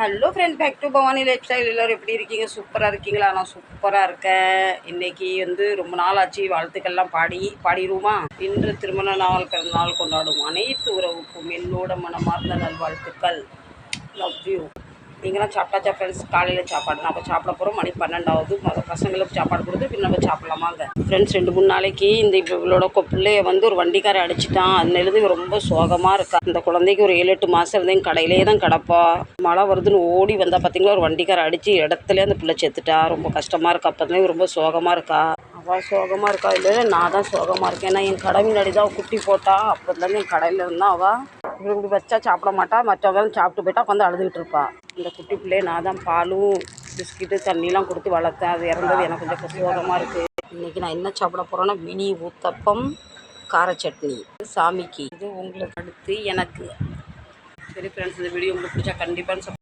Hello friends, back to Bhavani lifestyle. எல்லோரும் எப்படி இருக்கீங்க? சூப்பராக இருக்கீங்களா? நான் சூப்பராக இருக்கேன். இன்றைக்கி ரொம்ப நாள் ஆச்சு, வாழ்த்துக்கள்லாம் பாடிடுவோமா? இன்று திருமண நாள், பிறந்த நாள் கொண்டாடும் அனைத்து உறவுக்கும் என்னோட மனமார்ந்த நல்வாழ்த்துக்கள். Love you. நீங்களாம் சாப்பிட்டாச்சா ஃப்ரெண்ட்ஸ்? காலையில் சாப்பாடு நம்ம சாப்பிட போகிறோம். மணி 12 பசங்களுக்கு சாப்பாடு கொடுத்து பின் நம்ம சாப்பிடலாமாங்க ஃப்ரெண்ட்ஸ். 2-3 நாளைக்கு இவளோட பிள்ளைய ஒரு வண்டிக்காரை அடிச்சிட்டான். அதுலேருந்து ரொம்ப சோகமாக இருக்கா. இந்த குழந்தைக்கு ஒரு 7-8 மாதம் இருந்தேன், கடையிலே தான் கிடப்பா. மழை வருதுன்னு ஓடி வந்தால் பார்த்தீங்களா, ஒரு வண்டிக்காரை அடித்து இடத்துல அந்த பிள்ளை செத்துட்டா. ரொம்ப கஷ்டமாக இருக்கா. அப்போதுலேருந்து ரொம்ப சோகமாக இருக்கா. அவள் சோகமாக இருக்கா இல்லை, நான் தான் சோகமாக இருக்கேன். ஏன்னா என் கடை முன்னாடி தான் அவள் குட்டி போட்டா. அப்போதுலேருந்து என் கடையில் இருந்தால் அவள் இப்படி வச்சா சாப்பிட மாட்டா. மற்றவங்க சாப்பிட்டு போயிட்டா உட்காந்து அழுதுகிட்டு இருப்பா. இந்த குட்டி பிள்ளையை நான் தான் பாலும் பிஸ்கெட்டு தண்ணிலாம் கொடுத்து வளர்த்தேன். அது இறந்தது எனக்கு கொஞ்சம் சோகமாக இருக்குது. இன்றைக்கி நான் என்ன சாப்பிட போகிறேன்னா, மினி ஊத்தப்பம், கார சட்னி. சாமிக்கு இது உங்களுக்கு, அடுத்து எனக்கு. சரி ஃப்ரெண்ட்ஸ், இந்த வீடியோ உங்களுக்கு பிடிச்சா கண்டிப்பாக